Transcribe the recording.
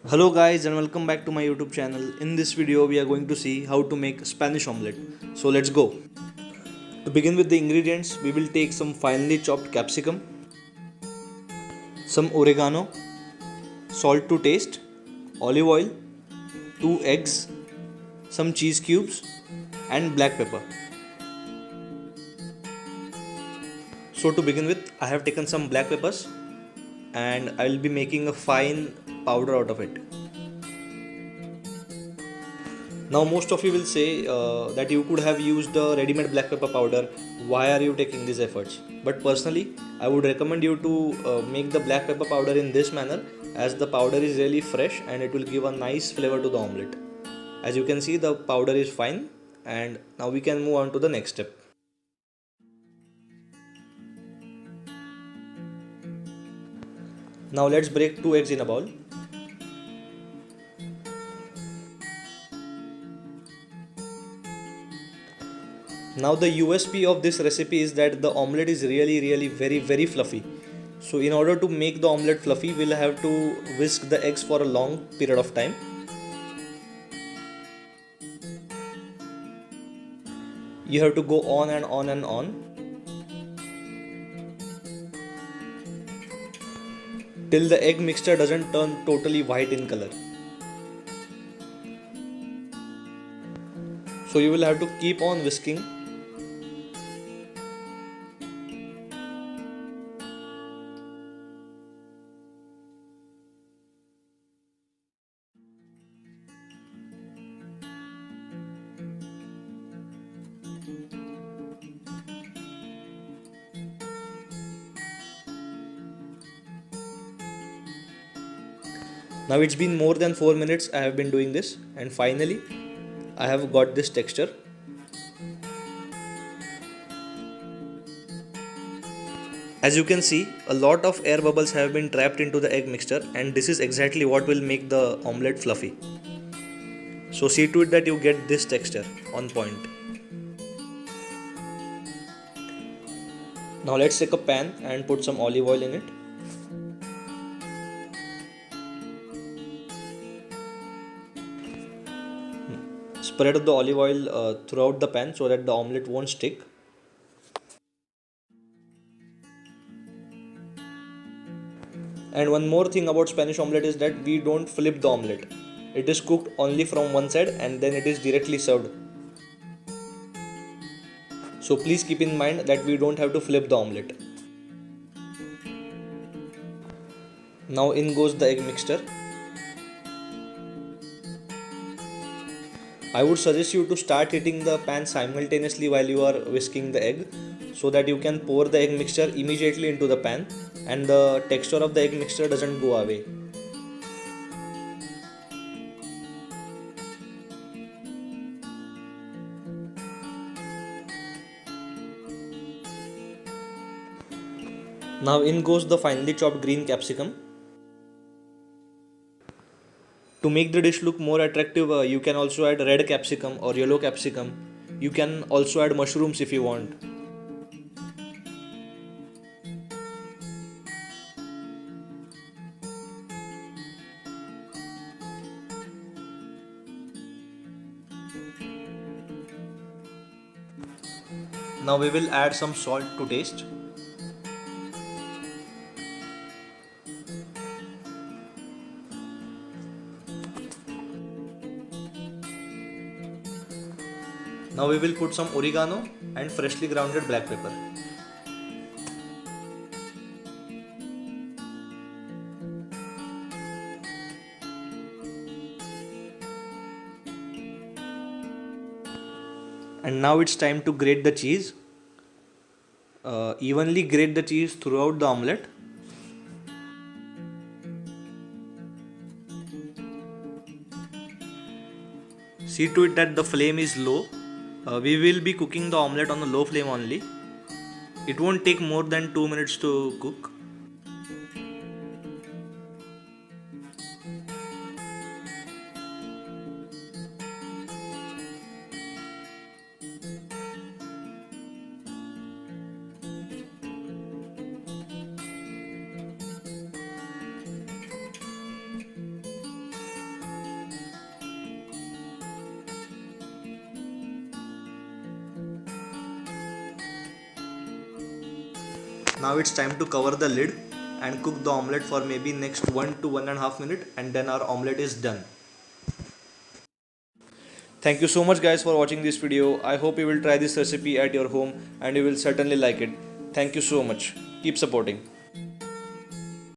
Hello guys and welcome back to my YouTube channel. In this video we are going to see how to make Spanish omelette. So let's go. To begin with the ingredients, we will take some finely chopped capsicum, some oregano, salt to taste, olive oil, 2 eggs, some cheese cubes and black pepper. So to begin with, I have taken some black peppers and I will be making a fine powder out of it. Now, most of you will say that you could have used the ready-made black pepper powder. Why are you taking these efforts? But personally, I would recommend you to make the black pepper powder in this manner, as the powder is really fresh and it will give a nice flavor to the omelette. As you can see, the powder is fine, and now we can move on to the next step. Now let's break 2 eggs in a bowl. Now the USP of this recipe is that the omelette is really very fluffy. So in order to make the omelette fluffy, we'll have to whisk the eggs for a long period of time. You have to go on and on and on till the egg mixture doesn't turn totally white in color. So you will have to keep on whisking. Now it's been more than 4 minutes I have been doing this, and finally I have got this texture. As you can see, a lot of air bubbles have been trapped into the egg mixture, and this is exactly what will make the omelette fluffy. So see to it that you get this texture on point. Now let's take a pan and put some olive oil in it. Spread the olive oil throughout the pan so that the omelette won't stick. And one more thing about Spanish omelette is that we don't flip the omelette. It is cooked only from one side and then it is directly served. So please keep in mind that we don't have to flip the omelette. Now in goes the egg mixture. I would suggest you to start heating the pan simultaneously while you are whisking the egg, so that you can pour the egg mixture immediately into the pan and the texture of the egg mixture doesn't go away. Now in goes the finely chopped green capsicum. To make the dish look more attractive, you can also add red capsicum or yellow capsicum. You can also add mushrooms if you want. Now we will add some salt to taste. Now we will put some oregano and freshly grounded black pepper. And now it's time to grate the cheese. Evenly grate the cheese throughout the omelette. See to it that the flame is low. We will be cooking the omelette on a low flame only. It won't take more than 2 minutes to cook. Now it's time to cover the lid and cook the omelette for maybe next 1 to 1.5 minutes, and then our omelette is done. Thank you so much guys for watching this video. I hope you will try this recipe at your home and you will certainly like it. Thank you so much. Keep supporting.